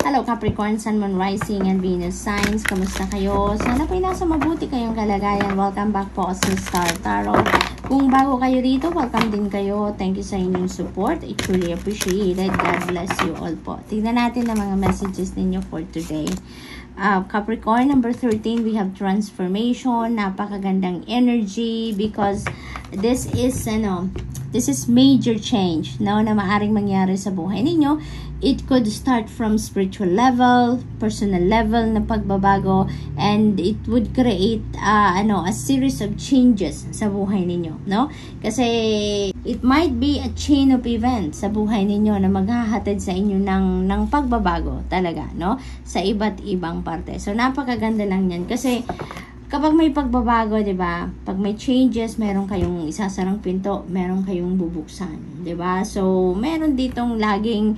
Hello Capricorn, Sun, Moon, Rising, and Venus signs. Kamusta kayo? Sana po'y nasa mabuti kayong kalagayan. Welcome back po sa Star Tarot. Kung bago kayo dito, welcome din kayo. Thank you sa inyong support. I truly appreciate it. God bless you all po. Tignan natin ang mga messages ninyo for today. Capricorn, number 13, we have transformation. Napakagandang energy because this is major change, no, na maaring mangyari sa buhay ninyo. It could start from spiritual level, personal level na pagbabago, and it would create a series of changes sa buhay ninyo, no? Kasi it might be a chain of events sa buhay ninyo na maghahatid sa inyo ng pagbabago talaga, no? Sa iba't ibang parte. So napakaganda lang yan kasi kapag may pagbabago, 'di ba? Pag may changes, meron kayong isasarang pinto, meron kayong bubuksan, 'di ba? So, meron ditong laging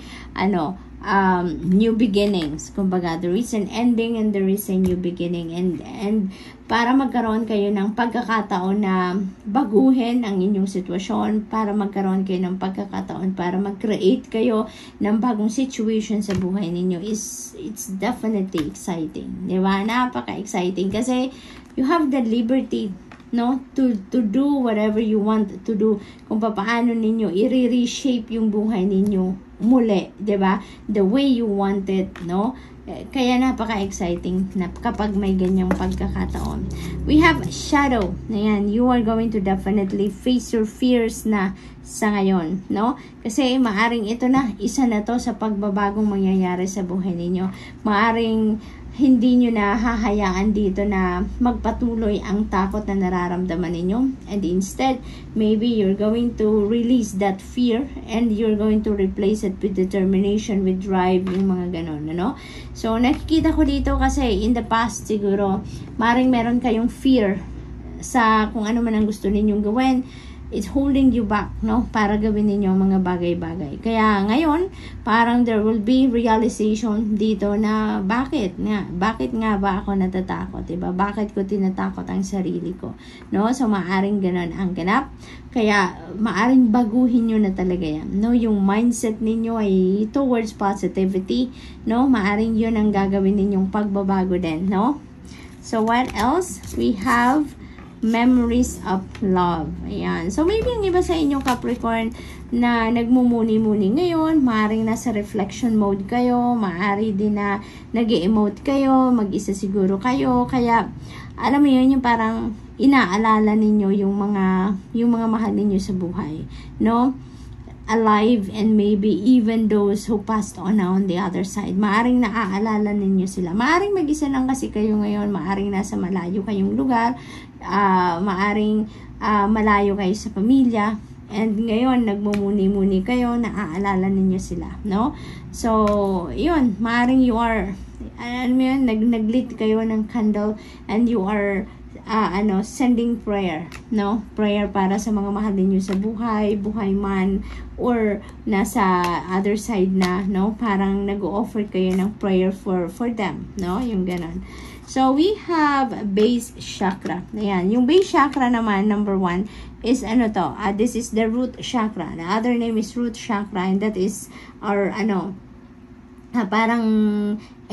new beginnings. Kumbaga, there is an ending and there is a new beginning, and para magkaroon kayo ng pagkakataon na baguhin ang inyong sitwasyon, para magkaroon kayo ng pagkakataon para mag-create kayo ng bagong situation sa buhay ninyo, it's definitely exciting, 'di ba? Napaka-exciting kasi you have the liberty, no, to do whatever you want to do. Kung paano ninyo i-reshape yung buhay ninyo muli, 'di ba? The way you want it, no? Kaya napaka-exciting na kapag may ganyang pagkakataon. We have shadow. Ayan, you are going to definitely face your fears na sa ngayon, no? Kasi maaring ito na, isa na to sa pagbabagong mangyayari sa buhay ninyo. Maaring hindi nyo na hahayaan dito na magpatuloy ang takot na nararamdaman ninyo. And instead, maybe you're going to release that fear and you're going to replace it with determination, with drive, yung mga ganon, ano? So, nakikita ko dito kasi in the past siguro, maring meron kayong fear sa kung ano man ang gusto ninyong gawin. It's holding you back, no? Para gawin ninyo mga bagay-bagay. Kaya ngayon, parang there will be realization dito na bakit nga ba ako natatakot, diba? Bakit ko tinatakot ang sarili ko, no? So, maaring ganon ang ganap. Kaya, maaring baguhin nyo na talaga yan, no? Yung mindset ninyo ay towards positivity, no? Maaring yun ang gagawin ninyong pagbabago din, no? So, what else? We have memories of love. Ayan. So, maybe ang iba sa inyo, Capricorn, na nagmumuni-muni ngayon, maaaring nasa reflection mode kayo, maaari din na nag-emote kayo, mag-isa siguro kayo, kaya, alam mo yun, yung parang inaalala ninyo yung mga mahal ninyo sa buhay, no? Alive, and maybe even those who passed on now on the other side. Maaring naaalala ninyo sila. Maaring mag-isa lang kasi kayo ngayon, maaring nasa malayo kayong lugar, maaring malayo kayo sa pamilya, and ngayon nagmumuni-muni kayo, naaalala ninyo sila, no? So, yun, maaring you are, nag-lit kayo ng candle and you are sending prayer, no? Prayer para sa mga mahal ninyo sa buhay man, or nasa other side na, no? Parang nag-o-offer kayo ng prayer for them, no? Yung ganon. So, we have base chakra. Ayan. Yung base chakra naman, number 1, is this is the root chakra. The other name is root chakra, and that is our, parang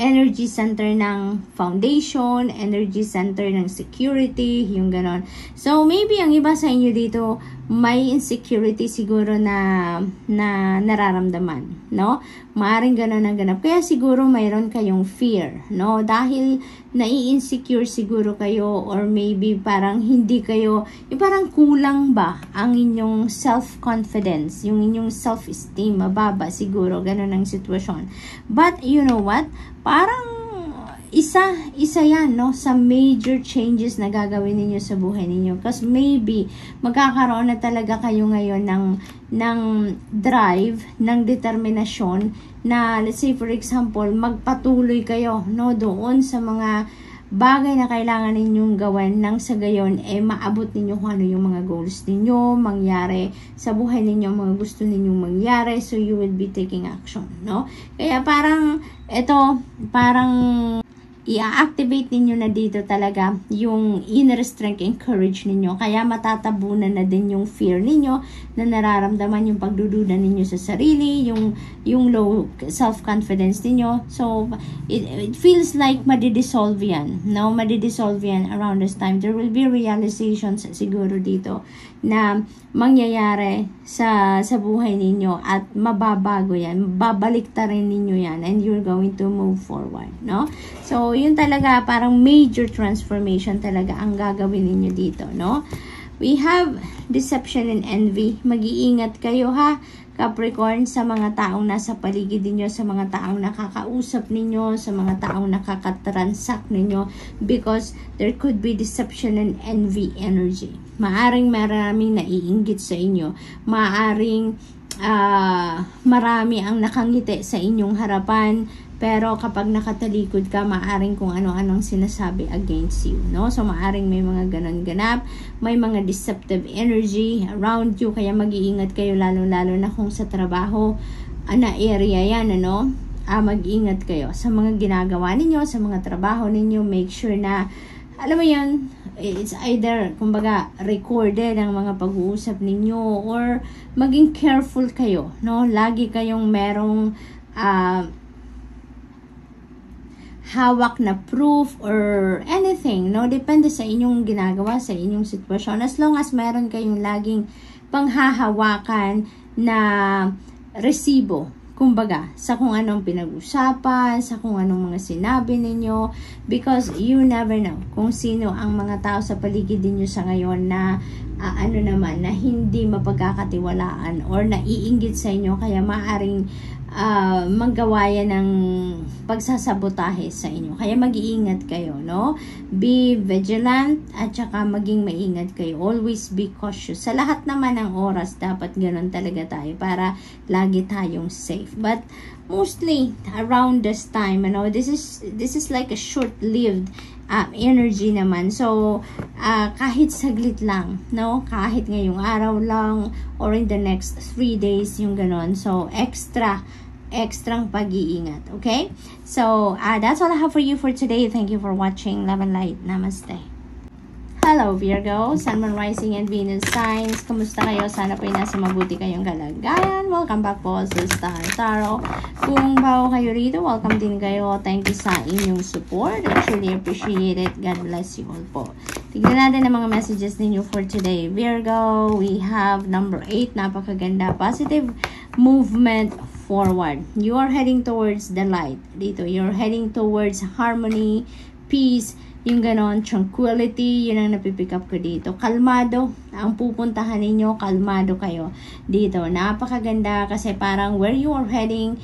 energy center ng foundation, energy center ng security, yung ganon. So, maybe ang iba sa inyo dito, may insecurity siguro na nararamdaman, no? Maaring ganon ang ganap. Kaya siguro mayroon kayong fear, no? Dahil nai-insecure siguro kayo, or maybe parang hindi kayo, yung parang kulang ba ang inyong self-confidence, yung inyong self-esteem, mababa siguro, ganon ang sitwasyon. But, you know what? Parang isa yan, no, sa major changes na gagawin ninyo sa buhay ninyo. Kasi maybe magkakaroon na talaga kayo ngayon ng drive, ng determinasyon na, let's say for example, magpatuloy kayo, no, doon sa mga bagay na kailangan ninyong gawin, nang sa gayon maabot ninyo kung ano yung mga goals ninyo, mangyari sa buhay ninyo, mga gusto ninyong mangyari, so you will be taking action, no? Kaya parang i-activate ninyo na dito talaga yung inner strength and courage ninyo. Kaya matatabunan na din yung fear ninyo na nararamdaman, yung pagdududa ninyo sa sarili, yung low self-confidence ninyo. So, it feels like madidissolve yan. No? Madidissolve yan around this time. There will be realizations siguro dito na mangyayari sa buhay ninyo at mababago yan. Babalik ta rin ninyo yan and you're going to move forward. No? So, yun talaga, parang major transformation talaga ang gagawin ninyo dito, no? We have deception and envy. Mag-iingat kayo, ha, Capricorn, sa mga taong nasa paligid ninyo, sa mga taong nakakausap ninyo, sa mga taong nakakatransact ninyo, because there could be deception and envy energy. Maaring maraming naiinggit sa inyo. Maaring marami ang nakangiti sa inyong harapan. Pero kapag nakatalikod ka, maaring kung ano-anong sinasabi against you, no? So, maaring may mga ganon ganap, may mga deceptive energy around you, kaya mag-iingat kayo, lalo-lalo na kung sa trabaho na area yan, ano? Mag-iingat kayo sa mga ginagawa ninyo, sa mga trabaho ninyo. Make sure na, alam mo yun, it's either, kumbaga, recorded ang mga pag-uusap ninyo, or maging careful kayo, no? Lagi kayong merong hawak na proof or anything, no? Depende sa inyong ginagawa, sa inyong sitwasyon. As long as meron kayong laging panghahawakan na resibo, kumbaga, sa kung anong pinag-usapan, sa kung anong mga sinabi ninyo, because you never know kung sino ang mga tao sa paligid ninyo sa ngayon na na hindi mapagkakatiwalaan or naiinggit sa inyo, kaya maaring magawa yan ng pagsasabotahe sa inyo. Kaya mag-iingat kayo, no? Be vigilant at saka maging maingat kayo. Always be cautious. Sa lahat naman ng oras, dapat ganun talaga tayo para lagi tayong safe. But mostly around this time, you know, this is like a short-lived energy naman. So, kahit saglit lang, no? Kahit ngayong araw lang or in the next 3 days, yung ganon. So, extrang pag-iingat. Okay? So, that's all I have for you for today. Thank you for watching. Love and light. Namaste. Hello, Virgo. Sun, Moon, Rising, and Venus signs. Kumusta kayo? Sana po nasa mabuti kayong kalagayan. Welcome back po sa Star Tarot. Kung bago kayo rito, welcome din kayo. Thank you sa inyong support. I truly appreciate it. God bless you all po. Tignan natin ang mga messages ninyo for today. Virgo, we have number 8. Napakaganda. Positive movement forward. You are heading towards the light. Dito, you're heading towards harmony, peace, yung ganon, tranquility, yun ang napipick up ko dito. Kalmado, ang pupuntahan ninyo, kalmado kayo dito. Napakaganda kasi parang where you are heading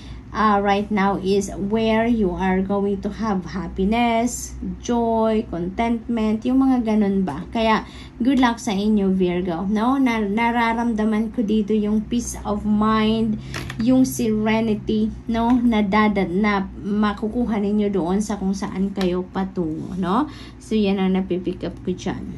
right now is where you are going to have happiness, joy, contentment, yung mga ganun ba. Kaya, good luck sa inyo, Virgo. No? Nararamdaman ko dito yung peace of mind, yung serenity, no? Na makukuha ninyo doon sa kung saan kayo patungo, no? So, yan ang napipick up ko dyan.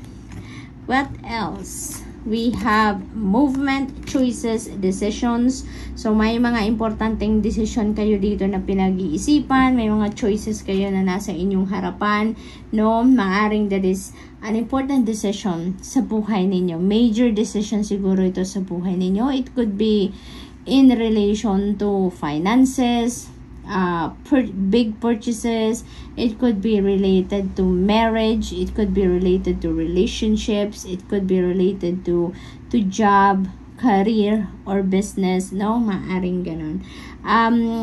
What else? We have movement, choices, decisions. So, may mga importanteng decision kayo dito na pinag-iisipan. May mga choices kayo na nasa inyong harapan. No? Maaring that is an important decision sa buhay ninyo. Major decision siguro ito sa buhay ninyo. It could be in relation to finances, big purchases. It could be related to marriage. It could be related to relationships. It could be related to job, career, or business. No, maaring ganun.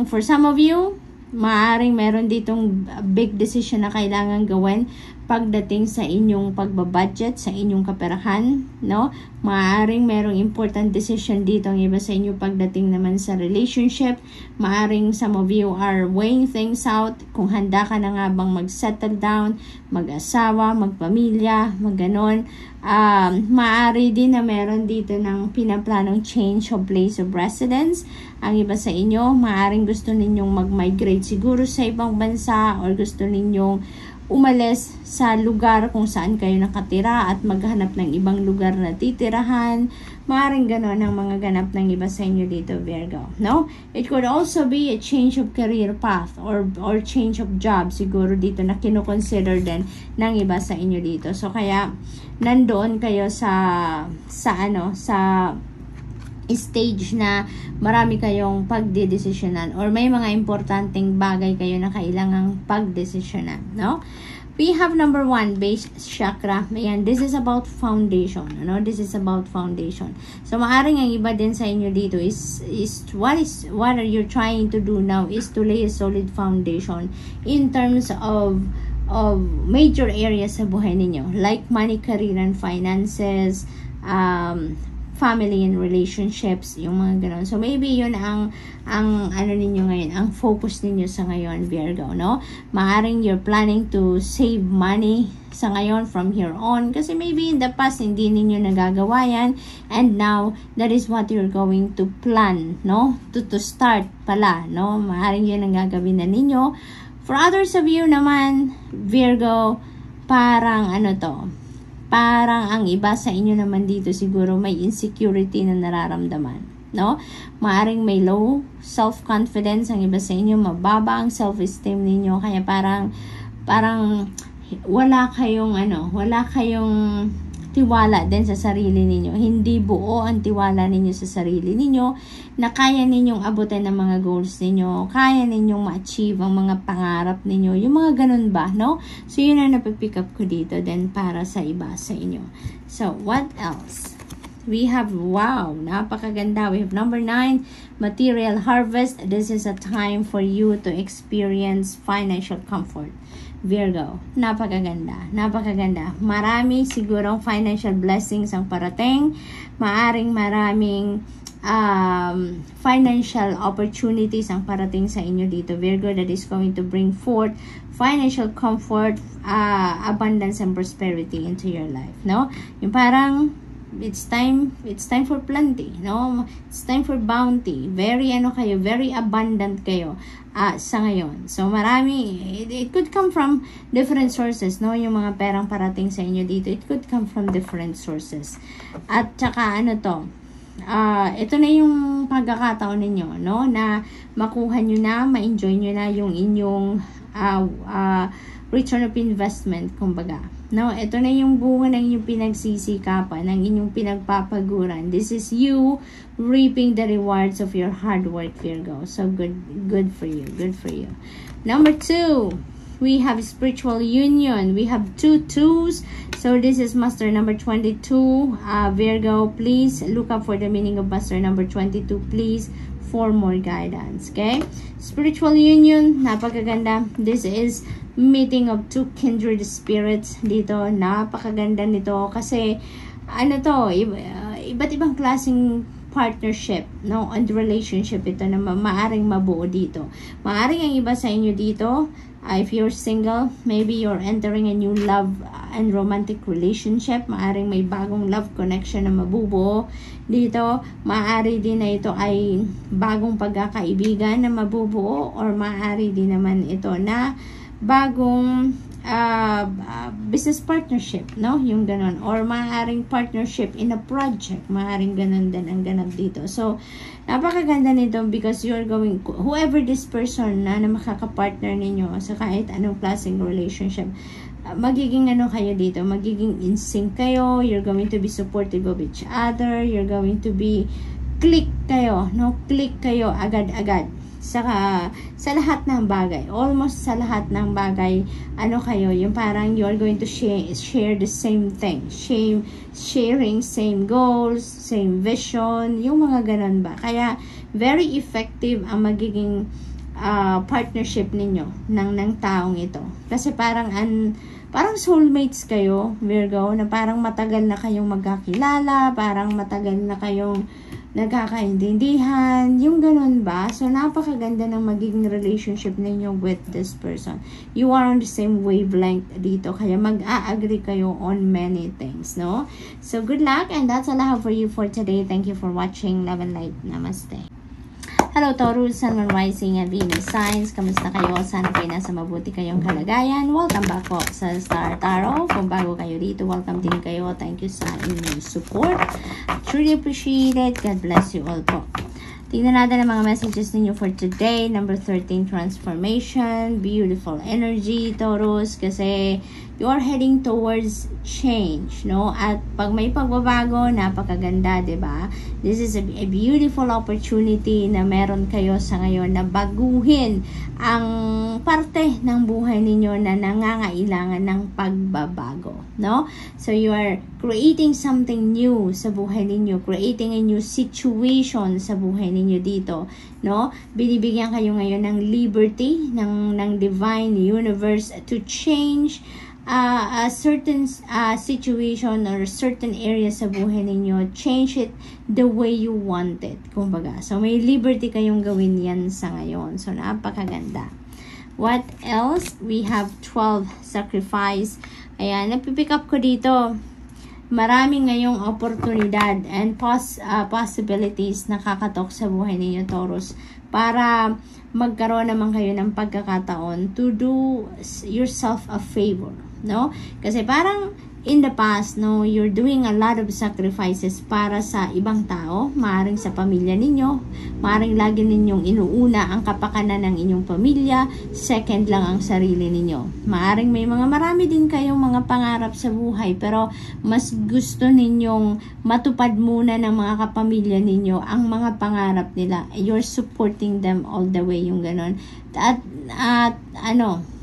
For some of you, maaring meron ditong big decision na kailangan gawin pagdating sa inyong pagbabudget, sa inyong kaperahan, no? Maaring merong important decision dito ang iba sa inyo pagdating naman sa relationship. Maaring some of you are weighing things out, kung handa ka na nga bang mag-settle down, mag-asawa, magpamilya, magganon. Maari din na meron dito ng pinaplanong change of place of residence. Ang iba sa inyo, maaring gusto ninyong mag-migrate siguro sa ibang bansa or gusto ninyong umalis sa lugar kung saan kayo nakatira at maghanap ng ibang lugar na titirahan. Maaaring gano'n ang mga ganap ng iba sa inyo dito, Virgo. No? It could also be a change of career path or change of job siguro dito na kinukonsider din ng iba sa inyo dito. So, kaya nandoon kayo sa stage na marami kayong pagdedesisyonan or may mga importanteng bagay kayo na kailangang pagdesisyonan, no? We have number 1, base chakra. Ayan, this is about foundation, ano? This is about foundation. So, maaring ang iba din sa inyo dito is what are you trying to do now is to lay a solid foundation in terms of major areas sa buhay ninyo, like money, career, and finances, family and relationships, yung mga ganun. So, maybe yun ang ano ninyo ngayon, ang focus ninyo sa ngayon, Virgo, no? Maaring you're planning to save money sa ngayon from here on. Kasi maybe in the past, hindi ninyo nagagawa yan. And now, that is what you're going to plan, no? To start pala, no? Maaring yun ang gagawin na ninyo. For others of you naman, Virgo, parang parang ang iba sa inyo naman dito siguro may insecurity na nararamdaman, no? Maaring may low self-confidence ang iba sa inyo, mababa ang self-esteem ninyo, kaya parang wala kayong tiwala din sa sarili ninyo. Hindi buo ang tiwala ninyo sa sarili ninyo na kaya ninyong abutin ang mga goals ninyo, kaya ninyong ma-achieve ang mga pangarap ninyo, yung mga ganun ba, no? So, yun ang napipick up ko dito din para sa iba sa inyo. So, what else? We have, wow, napakaganda. We have number 9, material harvest. This is a time for you to experience financial comfort. Virgo, napakaganda. Marami sigurong financial blessings ang parating. Maraming financial opportunities ang parating sa inyo dito, Virgo, that is going to bring forth financial comfort, abundance, and prosperity into your life, no? Yung parang it's time for plenty, no? It's time for bounty. Very abundant kayo sa ngayon. So, marami, it could come from different sources, no? Yung mga perang parating sa inyo dito, it could come from different sources. At saka, ito na yung pagkakataon ninyo, no? Na makuha nyo na, ma-enjoy nyo na yung inyong return of investment, kumbaga. No, ito na yung bunga ng inyong pinagsisikapan, ng inyong pinagpapaguran. This is you reaping the rewards of your hard work, Virgo. So, good for you. Number 2, we have spiritual union. We have 2 twos. So, this is master number 22. Virgo, please look up for the meaning of master number 22, please, for more guidance. Okay? Spiritual union, napakaganda. This is meeting of 2 kindred spirits dito. Napakaganda nito kasi iba't ibang klaseng partnership, no, and relationship ito na maaring mabuo dito. Maaring ang iba sa inyo dito, if you're single, maybe you're entering a new love and romantic relationship. Maaring may bagong love connection na mabubuo dito. Maari din na ito ay bagong pagkakaibigan na mabubuo, or maari din naman ito na bagong business partnership, no? Yung ganon. Or maaaring partnership in a project. Maaaring ganon din ang ganap dito. So, napakaganda nito because you're going, whoever this person na makakapartner ninyo sa kahit anong klaseng relationship, magiging kayo dito, magiging in sync kayo, you're going to be supportive of each other, you're going to be click kayo, no? Click kayo agad-agad. Saka, sa lahat ng bagay, almost sa lahat ng bagay, kayo, yung parang you're going to share the same thing, sharing same goals, same vision, yung mga ganun ba. Kaya, very effective ang magiging partnership ninyo ng taong ito. Kasi parang soulmates kayo, Virgo, na parang matagal na kayong magkakilala, parang matagal na kayong nagkakaintindihan, yung ganun ba? So, napakaganda ng magiging relationship ninyo with this person. You are on the same wavelength dito, kaya mag-a-agree kayo on many things, no? So, good luck, and that's all I have for you for today. Thank you for watching. Love and light. Namaste. Hello Taurus, Sun, Moon, Rising, and Venus signs. Kamusta kayo? Sana kayo nasa mabuti kayong kalagayan. Welcome back po sa Star Tarot. Kung bago kayo dito, welcome din kayo. Thank you sa inyong support. Truly appreciate it. God bless you all po. Tingnan natin ang mga messages ninyo for today. Number 13, transformation. Beautiful energy, Taurus. Kasi you are heading towards change, no? At pag may pagbabago, napakaganda, diba? This is a beautiful opportunity na meron kayo sa ngayon na baguhin ang parte ng buhay ninyo na nangangailangan ng pagbabago, no? So you are creating something new sa buhay ninyo, creating a new situation sa buhay ninyo dito, no? Binibigyan kayo ngayon ng liberty ng divine universe to change a certain situation or certain area sa buhay ninyo, change it the way you want it. Kumbaga, so may liberty kayong gawin yan sa ngayon. So, napakaganda. What else? We have 12, sacrifice. Ayan, napipick up ko dito. Maraming ngayong oportunidad and possibilities na kakatok sa buhay ninyo, Taurus, para magkaroon naman kayo ng pagkakataon to do yourself a favor, no? Kasi parang in the past, no, you're doing a lot of sacrifices para sa ibang tao, maaaring sa pamilya ninyo, maaaring lagi ninyong inuuna ang kapakanan ng inyong pamilya, second lang ang sarili ninyo. Maaaring may marami din kayong mga pangarap sa buhay, pero mas gusto ninyong matupad muna ng mga kapamilya ninyo ang mga pangarap nila. You're supporting them all the way, yung ganon. At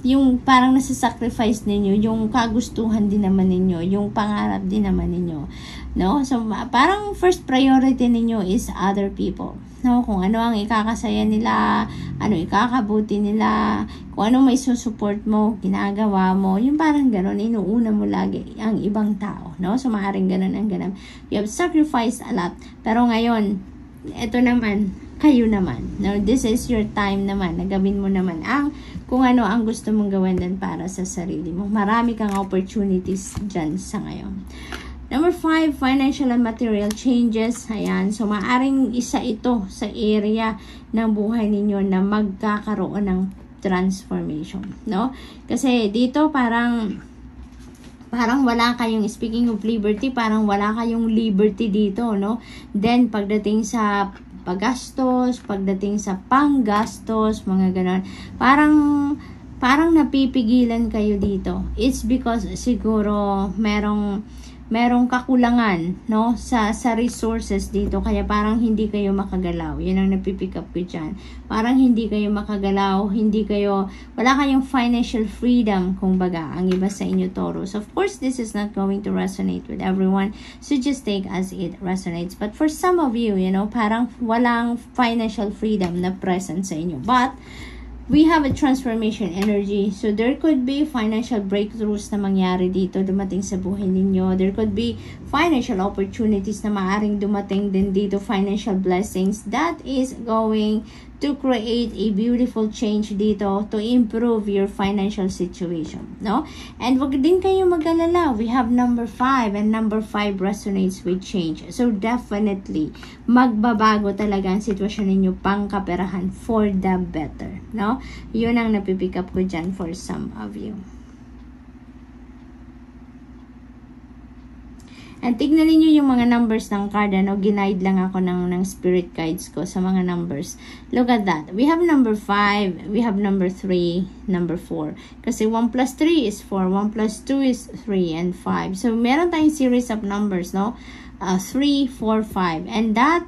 yung parang nasa-sacrifice ninyo, yung kagustuhan din naman ninyo, yung pangarap din naman ninyo, no? So, parang first priority ninyo is other people, no? Kung ano ang ikakasaya nila, ano ikakabuti nila, kung ano may susupport mo, ginagawa mo, yung parang gano'n, inuuna mo lagi ang ibang tao, no? So, maaaring gano'n ang ganun. You have sacrificed a lot, pero ngayon, eto naman, kayo naman. Now, this is your time naman. Nagawin mo naman kung ano ang gusto mong gawin din para sa sarili mo. Marami kang opportunities dyan sa ngayon. Number 5, financial and material changes. Ayan. So, maaring isa ito sa area ng buhay ninyo na magkakaroon ng transformation. No? Kasi dito parang wala kayong, speaking of liberty, parang wala kayong liberty dito, no? Then, pagdating sa paggastos, pagdating sa panggastos, mga ganon, parang napipigilan kayo dito. It's because siguro merong kakulangan, no, sa resources dito, kaya parang hindi kayo makagalaw. Yan ang napipick up ko dyan. Parang hindi kayo makagalaw, wala kayong financial freedom, kumbaga, ang iba sa inyo, Taurus. Of course, this is not going to resonate with everyone, so just take as it resonates. But for some of you, parang walang financial freedom na present sa inyo. But we have a transformation energy. So, there could be financial breakthroughs na mangyari dito, dumating sa buhay ninyo. There could be financial opportunities na maaring dumating din dito, financial blessings that is going to create a beautiful change dito to improve your financial situation, no? And wag din kayo mag-alala. We have number 5, and number 5 resonates with change. So, definitely, magbabago talaga ang sitwasyon ninyo pangkaperahan for the better, no? Yun ang napipick up ko dyan for some of you. And tignan niyo yung mga numbers ng card, ginaid lang ako ng spirit guides ko sa mga numbers. Look at that. We have number 5, we have number 3, number 4. Kasi 1 plus 3 is 4, 1 plus 2 is 3, and 5. So, meron tayong series of numbers, no? 3, 4, 5. And that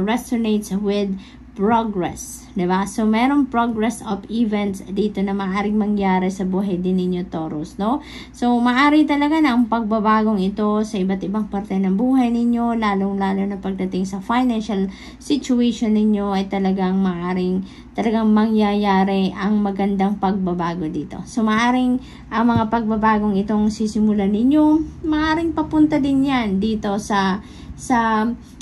resonates with progress, diba? So, merong progress of events dito na maaaring mangyari sa buhay din ninyo, Taurus, no? So, maaari talaga na ang pagbabagong ito sa iba't ibang parte ng buhay ninyo, lalong-lalo na pagdating sa financial situation ninyo, ay talagang mangyayari ang magandang pagbabago dito. So, maaring ang mga pagbabagong itong sisimulan ninyo, maaring papunta din yan dito sa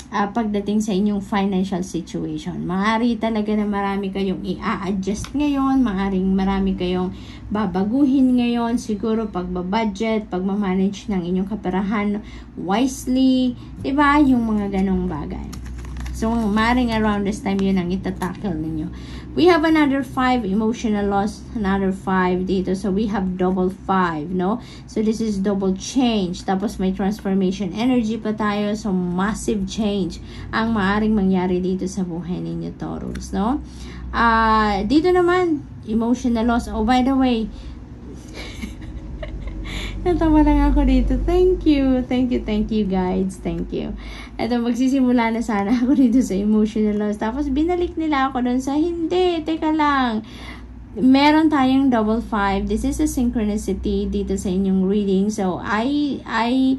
pagdating sa inyong financial situation. Maaari talaga na marami kayong i-adjust ngayon, maaring marami kayong babaguhin ngayon, siguro pagbabudget, pagmamanage ng inyong kaperahan wisely, diba? Yung mga ganong bagay. So, maring around this time, yun ang itatackle ninyo. We have another 5 emotional loss, another 5 dito. So, we have double 5, no? So, this is double change. Tapos, may transformation energy pa tayo. So, massive change ang maaring mangyari dito sa buhay ninyo, Taurus, no? Dito naman, emotional loss. Oh, by the way, natawa lang ako dito. Thank you guys. Thank you. Ito, magsisimula na sana ako dito sa emotional loss. Tapos, binalik nila ako dun sa, hindi, teka lang. Meron tayong double 5. This is a synchronicity dito sa inyong reading. So, I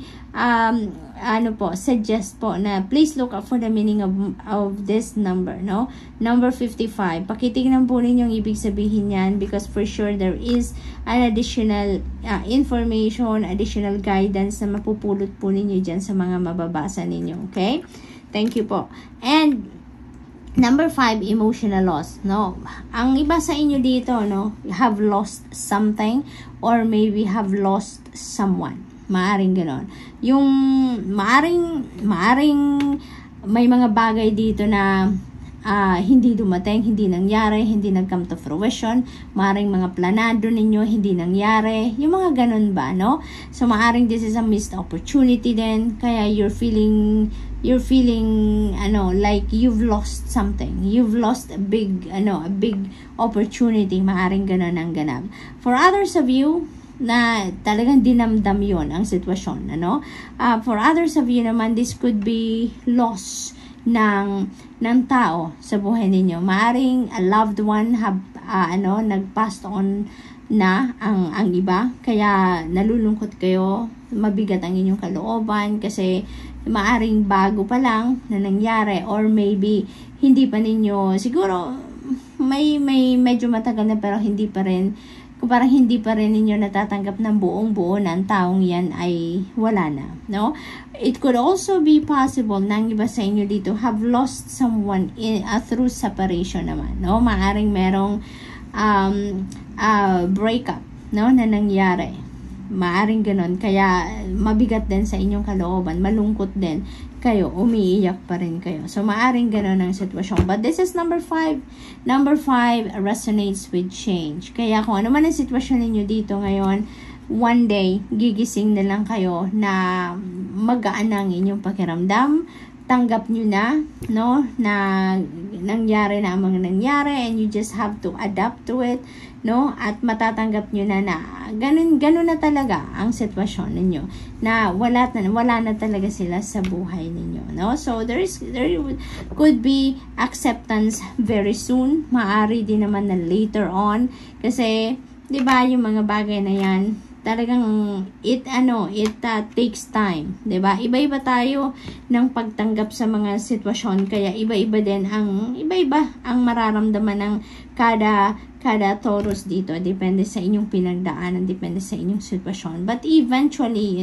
suggest po na please look up for the meaning of this number, no? Number 55. Pakitignan po ninyong ibig sabihin yan because for sure there is an additional information, additional guidance na mapupulot po ninyo dyan sa mga mababasa ninyo, okay? Thank you po. And number 5, emotional loss, no? Ang iba sa inyo dito, no? Have lost something or maybe have lost someone. Maaring ganon. Yung maaring may mga bagay dito na hindi dumating, hindi nangyari, hindi nag-come to fruition. Maaring mga planado ninyo, hindi nangyari. Yung mga ganon ba, no? So, maaring this is a missed opportunity din. Kaya you're feeling like you've lost something. You've lost a big opportunity. Maaring ganon ang ganap. For others of you, na talagang dinamdam yon ang sitwasyon, ano? For others of you naman, this could be loss ng tao sa buhay ninyo. Maaring a loved one have nag-passed on na ang iba, kaya nalulungkot kayo, mabigat ang inyong kalooban kasi maaring bago pa lang na nangyari or maybe hindi pa ninyo, siguro may medyo matagal na pero hindi pa rin ninyo natatanggap ng buong-buo na ang taong yan ay wala na, no? It could also be possible na ang iba sa inyo dito have lost someone through separation naman, no? Maaring merong breakup, no, na nangyari. Maaring ganon, kaya mabigat din sa inyong kalooban, malungkot din kayo, umiiyak pa rin kayo. So, maaring ganon ang sitwasyon. But this is number 5. Number 5 resonates with change. Kaya kung ano man ang sitwasyon ninyo dito ngayon, one day, gigising na lang kayo na magaan ang inyong pakiramdam. Tanggap nyo na, no, na nangyari na ang mga nangyari and you just have to adapt to it, no, at matatanggap nyo na ganun na talaga ang sitwasyon ninyo, na wala na talaga sila sa buhay ninyo, no? So there could be acceptance very soon. Maari din naman na later on kasi 'di ba yung mga bagay na yan talagang it takes time, 'di ba? Iba-iba tayo ng pagtanggap sa mga sitwasyon, kaya iba-iba ang mararamdaman ng kada Taurus dito. Depende sa inyong pinagdaanan, depende sa inyong sitwasyon. But eventually,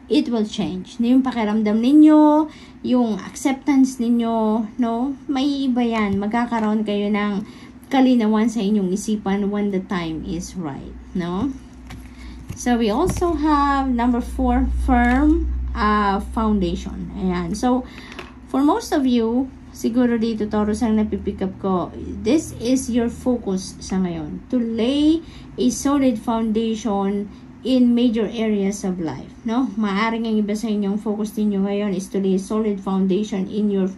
it will change. Yung pakiramdam ninyo, yung acceptance ninyo, no? May iba yan. Magkakaroon kayo ng kalinawan sa inyong isipan when the time is right, no? So, we also have number 4, firm foundation. Ayan. So, for most of you, siguro dito, Taurus, ang napipick up ko, this is your focus sa ngayon. To lay a solid foundation in major areas of life, no? Maaring ang iba sa inyong focus ninyo ngayon is to lay a solid foundation in your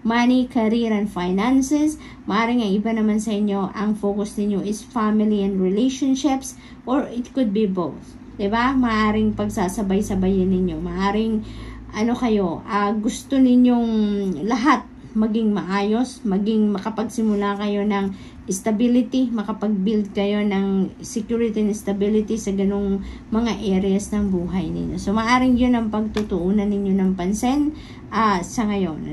money, career, and finances. Maaring ang iba naman sa inyo, ang focus ninyo is family and relationships, or it could be both. Diba? Maaring pagsasabay-sabayin ninyo. Maaring, gusto ninyong lahat maging maayos, maging makapagsimula kayo ng stability, makapag-build kayo ng security and stability sa ganong mga areas ng buhay ninyo. So, maaring yun ang pagtutuunan ninyo ng pansin sa ngayon,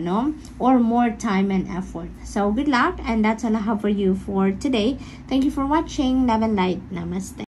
or more time and effort. So, good luck, and that's all I have for you for today. Thank you for watching. Love and light. Namaste.